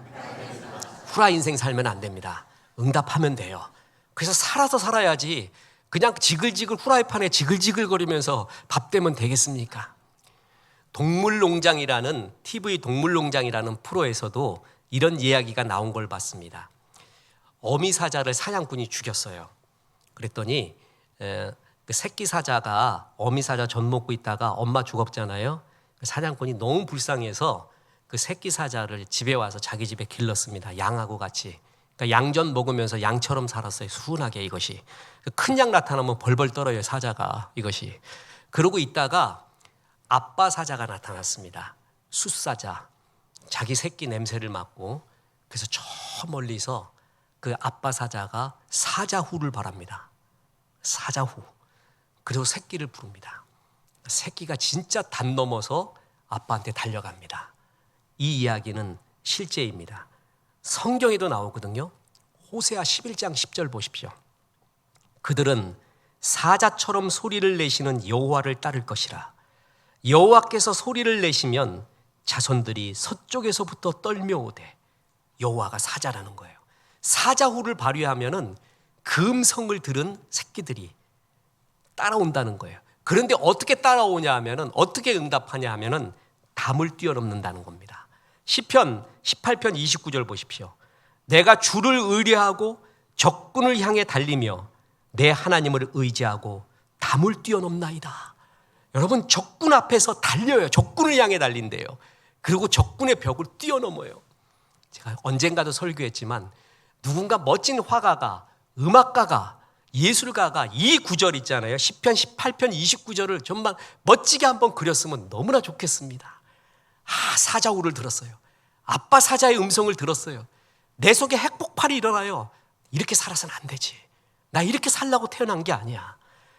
후라이 인생 살면 안 됩니다. 응답하면 돼요. 그래서 살아서 살아야지 그냥 지글지글 후라이판에 지글지글거리면서 밥 되면 되겠습니까? 동물농장이라는 TV 동물농장이라는 프로에서도 이런 이야기가 나온 걸 봤습니다. 어미사자를 사냥꾼이 죽였어요. 그랬더니 그 새끼 사자가 어미사자 젖 먹고 있다가 엄마 죽었잖아요. 사냥꾼이 너무 불쌍해서 그 새끼 사자를 집에 와서 자기 집에 길렀습니다. 양하고 같이. 그러니까 양젓 먹으면서 양처럼 살았어요. 순하게 이것이. 큰 양 나타나면 벌벌 떨어요. 사자가 이것이. 그러고 있다가 아빠 사자가 나타났습니다. 숫사자. 자기 새끼 냄새를 맡고 그래서 저 멀리서 그 아빠 사자가 사자후를 바랍니다. 사자후. 그리고 새끼를 부릅니다. 새끼가 진짜 단 넘어서 아빠한테 달려갑니다. 이 이야기는 실제입니다. 성경에도 나오거든요. 호세아 11장 10절 보십시오. 그들은 사자처럼 소리를 내시는 여호와를 따를 것이라. 여호와께서 소리를 내시면 자손들이 서쪽에서부터 떨며 오되. 여호와가 사자라는 거예요. 사자후를 발휘하면은 그 음성을 들은 새끼들이 따라온다는 거예요. 그런데 어떻게 따라오냐 하면은, 어떻게 응답하냐 하면은 담을 뛰어넘는다는 겁니다. 시편 18편 29절 보십시오. 내가 주를 의뢰하고 적군을 향해 달리며 내 하나님을 의지하고 담을 뛰어넘나이다. 여러분, 적군 앞에서 달려요. 적군을 향해 달린대요. 그리고 적군의 벽을 뛰어넘어요. 제가 언젠가도 설교했지만 누군가 멋진 화가가, 음악가가, 예술가가 이 구절 있잖아요. 시편 18편 29절을 정말 멋지게 한번 그렸으면 너무나 좋겠습니다. 사자후를 들었어요. 아빠 사자의 음성을 들었어요. 내 속에 핵폭발이 일어나요. 이렇게 살아서는 안 되지. 나 이렇게 살라고 태어난 게 아니야.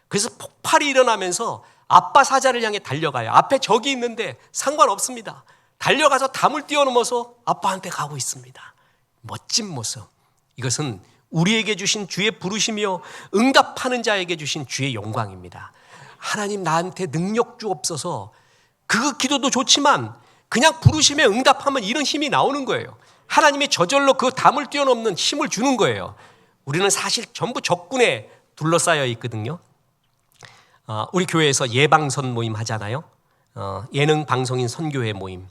그래서 폭발이 일어나면서 아빠 사자를 향해 달려가요. 앞에 적이 있는데 상관없습니다. 달려가서 담을 뛰어넘어서 아빠한테 가고 있습니다. 멋진 모습. 이것은 우리에게 주신 주의 부르시며 응답하는 자에게 주신 주의 영광입니다. 하나님 나한테 능력 주옵소서. 그 기도도 좋지만 그냥 부르심에 응답하면 이런 힘이 나오는 거예요. 하나님이 저절로 그 담을 뛰어넘는 힘을 주는 거예요. 우리는 사실 전부 적군에 둘러싸여 있거든요. 우리 교회에서 예방선 모임 하잖아요. 예능 방송인 선교회 모임.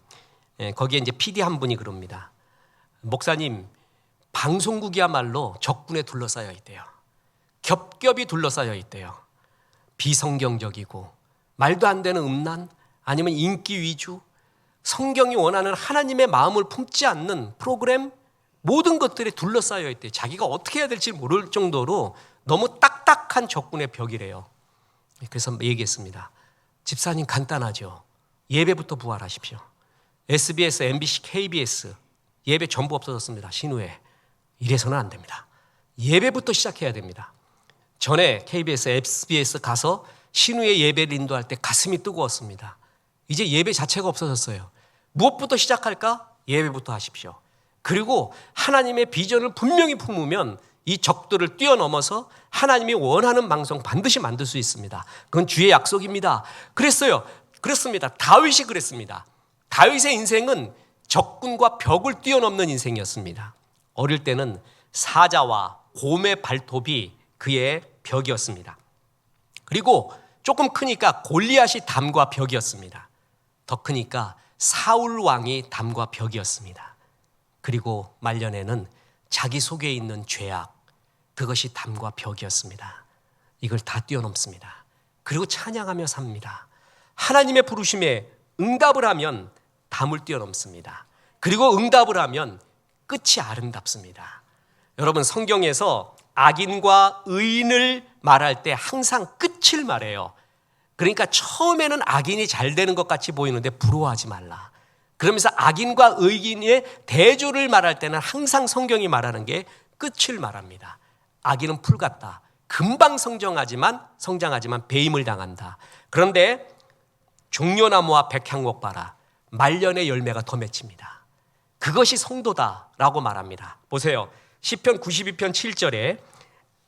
거기에 이제 PD 한 분이 그럽니다. 목사님, 방송국이야말로 적군에 둘러싸여 있대요. 겹겹이 둘러싸여 있대요. 비성경적이고 말도 안 되는 음란, 아니면 인기 위주, 성경이 원하는 하나님의 마음을 품지 않는 프로그램, 모든 것들에 둘러싸여 있대요. 자기가 어떻게 해야 될지 모를 정도로 너무 딱딱한 적군의 벽이래요. 그래서 얘기했습니다. 집사님 간단하죠. 예배부터 부활하십시오. SBS, MBC, KBS 예배 전부 없어졌습니다. 신후에. 이래서는 안 됩니다. 예배부터 시작해야 됩니다. 전에 KBS, SBS 가서 신후에 예배를 인도할 때 가슴이 뜨거웠습니다. 이제 예배 자체가 없어졌어요. 무엇부터 시작할까? 예배부터 하십시오. 그리고 하나님의 비전을 분명히 품으면 이 적들을 뛰어넘어서 하나님이 원하는 방송 반드시 만들 수 있습니다. 그건 주의 약속입니다. 그랬습니다. 다윗이 그랬습니다. 다윗의 인생은 적군과 벽을 뛰어넘는 인생이었습니다. 어릴 때는 사자와 곰의 발톱이 그의 벽이었습니다. 그리고 조금 크니까 골리앗이 담과 벽이었습니다. 더 크니까 사울 왕이 담과 벽이었습니다. 그리고 말년에는 자기 속에 있는 죄악, 그것이 담과 벽이었습니다. 이걸 다 뛰어넘습니다. 그리고 찬양하며 삽니다. 하나님의 부르심에 응답을 하면 담을 뛰어넘습니다. 그리고 응답을 하면 끝이 아름답습니다. 여러분, 성경에서 악인과 의인을 말할 때 항상 끝을 말해요. 그러니까 처음에는 악인이 잘 되는 것 같이 보이는데 부러워하지 말라. 그러면서 악인과 의인의 대조를 말할 때는 항상 성경이 말하는 게 끝을 말합니다. 악인은 풀 같다. 금방 성장하지만 배임을 당한다. 그런데 종려나무와 백향목 봐라. 말년의 열매가 더 맺힙니다. 그것이 성도다라고 말합니다. 보세요. 시편 92편 7절에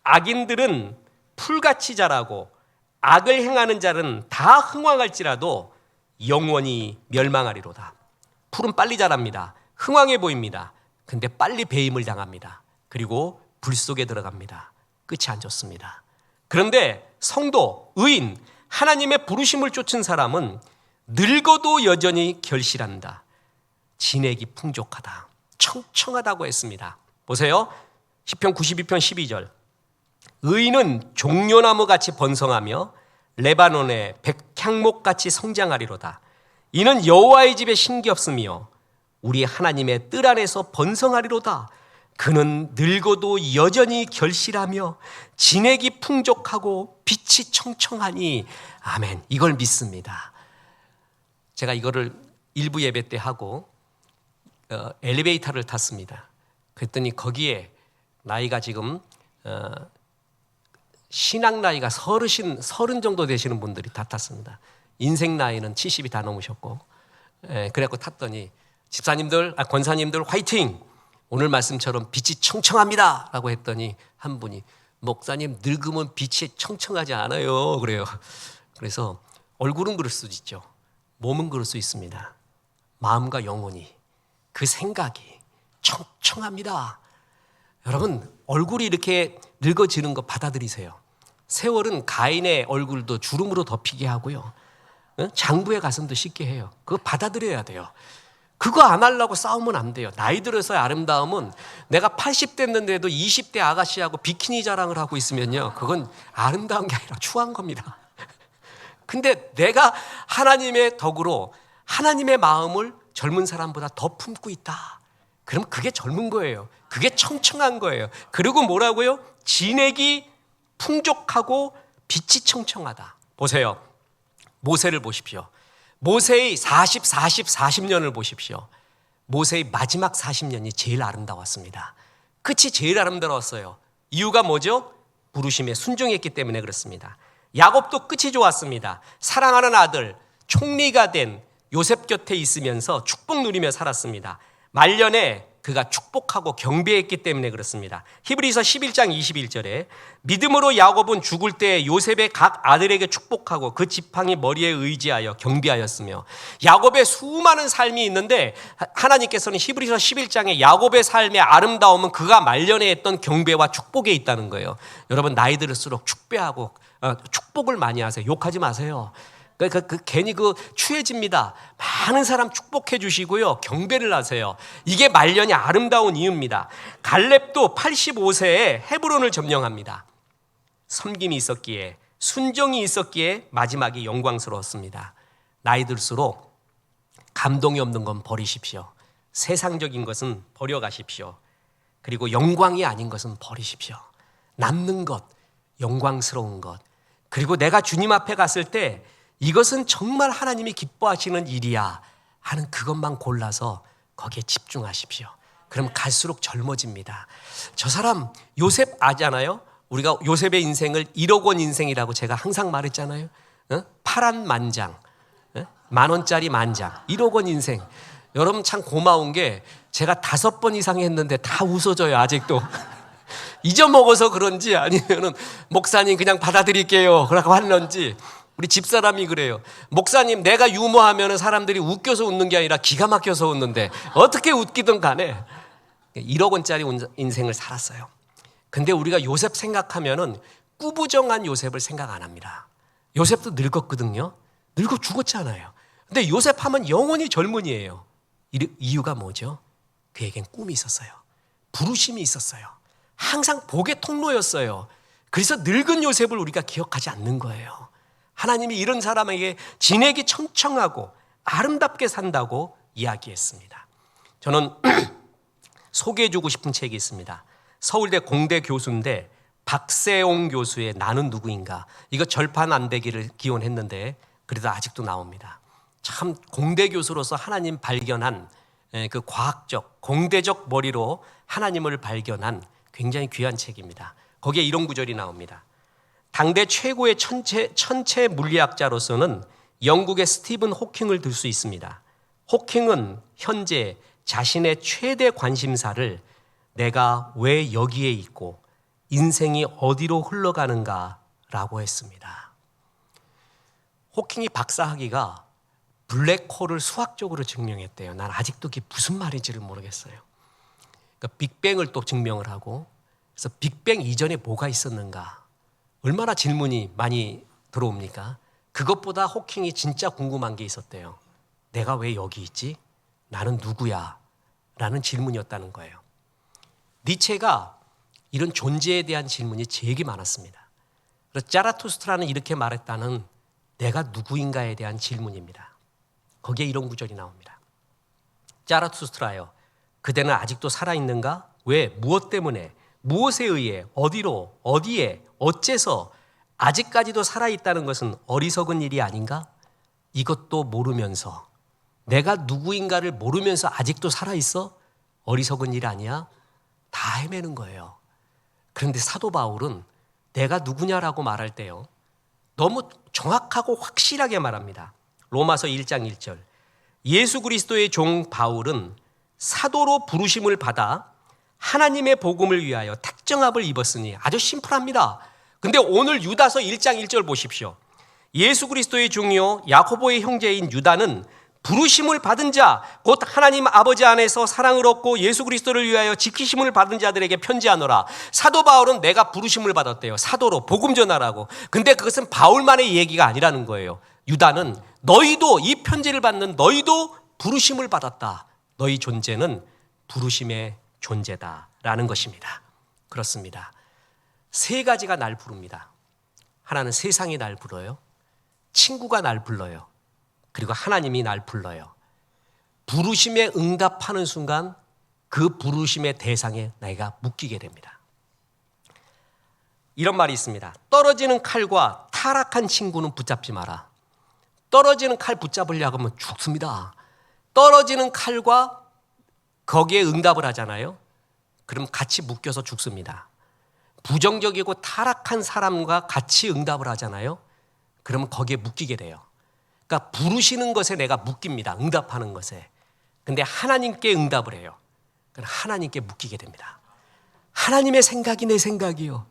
악인들은 풀같이 자라고 악을 행하는 자는 다 흥왕할지라도 영원히 멸망하리로다. 풀은 빨리 자랍니다. 흥왕해 보입니다. 근데 빨리 배임을 당합니다. 그리고 불 속에 들어갑니다. 끝이 안 좋습니다. 그런데 성도, 의인, 하나님의 부르심을 쫓은 사람은 늙어도 여전히 결실한다. 진액이 풍족하다. 청청하다고 했습니다. 보세요. 시편 92편 12절. 의인은 종려나무같이 번성하며 레바논의 백향목같이 성장하리로다. 이는 여호와의 집에 신기 없으며 우리 하나님의 뜰 안에서 번성하리로다. 그는 늙어도 여전히 결실하며 진액이 풍족하고 빛이 청청하니. 아멘. 이걸 믿습니다. 제가 이거를 일부 예배 때 하고 엘리베이터를 탔습니다. 그랬더니 거기에 나이가 지금 신앙 나이가 30 정도 되시는 분들이 다 탔습니다. 인생 나이는 70이 다 넘으셨고, 그래갖고 탔더니 집사님들, 권사님들 화이팅! 오늘 말씀처럼 빛이 청청합니다 라고 했더니 한 분이 목사님 늙으면 빛이 청청하지 않아요 그래요. 그래서 얼굴은 그럴 수도 있죠. 몸은 그럴 수 있습니다. 마음과 영혼이, 그 생각이 청청합니다. 여러분, 얼굴이 이렇게 늙어지는 거 받아들이세요. 세월은 가인의 얼굴도 주름으로 덮이게 하고요, 장부의 가슴도 씻게 해요. 그거 받아들여야 돼요. 그거 안 하려고 싸우면 안 돼요. 나이 들어서의 아름다움은 내가 80 됐는데도 20대 아가씨하고 비키니 자랑을 하고 있으면요, 그건 아름다운 게 아니라 추한 겁니다. 근데 내가 하나님의 덕으로 하나님의 마음을 젊은 사람보다 더 품고 있다. 그럼 그게 젊은 거예요. 그게 청청한 거예요. 그리고 뭐라고요? 진액이 풍족하고 빛이 청청하다. 보세요. 모세를 보십시오. 모세의 40년을 보십시오. 모세의 마지막 40년이 제일 아름다웠습니다. 끝이 제일 아름다웠어요. 이유가 뭐죠? 부르심에 순종했기 때문에 그렇습니다. 야곱도 끝이 좋았습니다. 사랑하는 아들, 총리가 된 요셉 곁에 있으면서 축복 누리며 살았습니다. 말년에 그가 축복하고 경배했기 때문에 그렇습니다. 히브리서 11장 21절에 믿음으로 야곱은 죽을 때 요셉의 각 아들에게 축복하고 그 지팡이 머리에 의지하여 경배하였으며. 야곱의 수많은 삶이 있는데 하나님께서는 히브리서 11장에 야곱의 삶의 아름다움은 그가 말년에 했던 경배와 축복에 있다는 거예요. 여러분, 나이 들을수록 축복을 많이 하세요. 욕하지 마세요. 괜히 추해집니다. 많은 사람 축복해 주시고요, 경배를 하세요. 이게 말년이 아름다운 이유입니다. 갈렙도 85세에 헤브론을 점령합니다. 섬김이 있었기에, 순종이 있었기에 마지막이 영광스러웠습니다. 나이 들수록 감동이 없는 건 버리십시오. 세상적인 것은 버려가십시오. 그리고 영광이 아닌 것은 버리십시오. 남는 것, 영광스러운 것, 그리고 내가 주님 앞에 갔을 때 이것은 정말 하나님이 기뻐하시는 일이야 하는 그것만 골라서 거기에 집중하십시오. 그럼 갈수록 젊어집니다. 저 사람 요셉 아잖아요. 우리가 요셉의 인생을 1억 원 인생이라고 제가 항상 말했잖아요. 파란 만장, 10,000원짜리 만장, 1억 원 인생. 여러분 참 고마운 게 제가 5번 이상 했는데 다 웃어줘요. 아직도 잊어먹어서 그런지 아니면은 목사님 그냥 받아들일게요 그러고 하는지. 우리 집사람이 그래요. 목사님, 내가 유머하면 사람들이 웃겨서 웃는 게 아니라 기가 막혀서 웃는데 어떻게 웃기든 간에 1억 원짜리 인생을 살았어요. 근데 우리가 요셉 생각하면은 꾸부정한 요셉을 생각 안 합니다. 요셉도 늙었거든요. 늙어 죽었잖아요. 근데 요셉 하면 영원히 젊은이에요. 이유가 뭐죠? 그에겐 꿈이 있었어요. 부르심이 있었어요. 항상 복의 통로였어요. 그래서 늙은 요셉을 우리가 기억하지 않는 거예요. 하나님이 이런 사람에게 지내기 청청하고 아름답게 산다고 이야기했습니다. 저는 소개해주고 싶은 책이 있습니다. 서울대 공대 교수인데 박세옹 교수의 나는 누구인가, 이거 절판 안 되기를 기원했는데 그래도 아직도 나옵니다. 참 공대 교수로서 하나님 발견한 그 과학적 공대적 머리로 하나님을 발견한 굉장히 귀한 책입니다. 거기에 이런 구절이 나옵니다. 당대 최고의 천체 물리학자로서는 영국의 스티븐 호킹을 들 수 있습니다. 호킹은 현재 자신의 최대 관심사를 내가 왜 여기에 있고 인생이 어디로 흘러가는가라고 했습니다. 호킹이 박사학위가 블랙홀을 수학적으로 증명했대요. 난 아직도 그게 무슨 말인지를 모르겠어요. 그러니까 빅뱅을 또 증명을 하고, 그래서 빅뱅 이전에 뭐가 있었는가, 얼마나 질문이 많이 들어옵니까? 그것보다 호킹이 진짜 궁금한 게 있었대요. 내가 왜 여기 있지? 나는 누구야? 라는 질문이었다는 거예요. 니체가 이런 존재에 대한 질문이 되게 많았습니다. 그래서 자라투스트라는 이렇게 말했다는 내가 누구인가에 대한 질문입니다. 거기에 이런 구절이 나옵니다. 자라투스트라여, 그대는 아직도 살아있는가? 왜? 무엇 때문에? 무엇에 의해? 어디로? 어디에? 어째서? 아직까지도 살아있다는 것은 어리석은 일이 아닌가? 이것도 모르면서, 내가 누구인가를 모르면서 아직도 살아있어? 어리석은 일 아니야? 다 헤매는 거예요. 그런데 사도 바울은 내가 누구냐라고 말할 때요, 너무 정확하고 확실하게 말합니다. 로마서 1장 1절. 예수 그리스도의 종 바울은 사도로 부르심을 받아 하나님의 복음을 위하여 택정함을 입었으니, 아주 심플합니다. 근데 오늘 유다서 1장 1절 보십시오. 예수 그리스도의 종이요 야고보의 형제인 유다는 부르심을 받은 자, 곧 하나님 아버지 안에서 사랑을 얻고 예수 그리스도를 위하여 지키심을 받은 자들에게 편지하노라. 사도 바울은 내가 부르심을 받았대요. 사도로 복음 전하라고. 근데 그것은 바울만의 얘기가 아니라는 거예요. 유다는 너희도, 이 편지를 받는 너희도 부르심을 받았다. 너희 존재는 부르심의 존재다라는 것입니다. 그렇습니다. 세 가지가 날 부릅니다. 하나는 세상이 날 불러요. 친구가 날 불러요. 그리고 하나님이 날 불러요. 부르심에 응답하는 순간 그 부르심의 대상에 내가 묶이게 됩니다. 이런 말이 있습니다. 떨어지는 칼과 타락한 친구는 붙잡지 마라. 떨어지는 칼 붙잡으려고 하면 죽습니다. 떨어지는 칼과 거기에 응답을 하잖아요. 그럼 같이 묶여서 죽습니다. 부정적이고 타락한 사람과 같이 응답을 하잖아요. 그러면 거기에 묶이게 돼요. 그러니까 부르시는 것에 내가 묶입니다. 응답하는 것에. 근데 하나님께 응답을 해요. 그럼 하나님께 묶이게 됩니다. 하나님의 생각이 내 생각이요,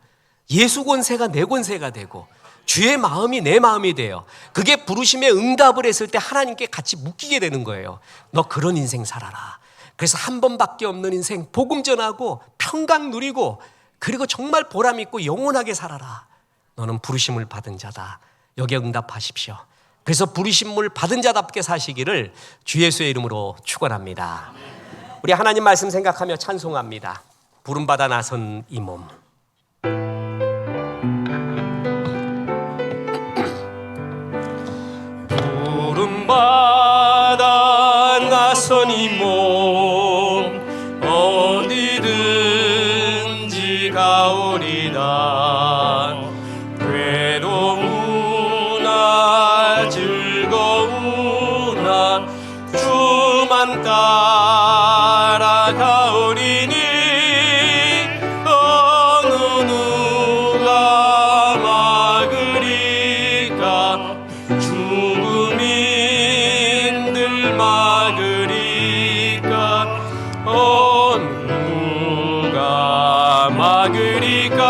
예수 권세가 내 권세가 되고 주의 마음이 내 마음이 돼요. 그게 부르심에 응답을 했을 때 하나님께 같이 묶이게 되는 거예요. 너 그런 인생 살아라. 그래서 한 번밖에 없는 인생 복음 전하고 평강 누리고, 그리고 정말 보람 있고 영원하게 살아라. 너는 부르심을 받은 자다. 여기에 응답하십시오. 그래서 부르심을 받은 자답게 사시기를 주 예수의 이름으로 축원합니다. 우리 하나님 말씀 생각하며 찬송합니다. 부름받아 나선 이 몸. 부름받아 나선 이 몸, 어디든지 가오리다. 괴로우나 즐거우나 주만 따라가오리니, 어느 누가 막으리까? 죽음인들 막으리까? 어느 누가 막으리까?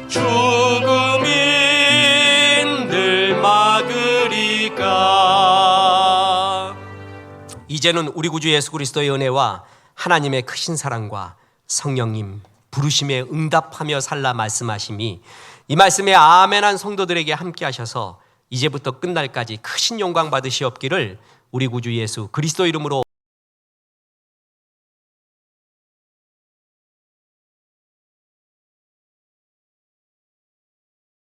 죽음인들 막으리까? 이제는 우리 구주 예수 그리스도의 은혜와 하나님의 크신 사랑과 성령님 부르심에 응답하며 살라 말씀하심이 이 말씀에 아멘한 성도들에게 함께 하셔서 이제부터 끝날까지 크신 영광 받으시옵기를 우리 구주 예수 그리스도 이름으로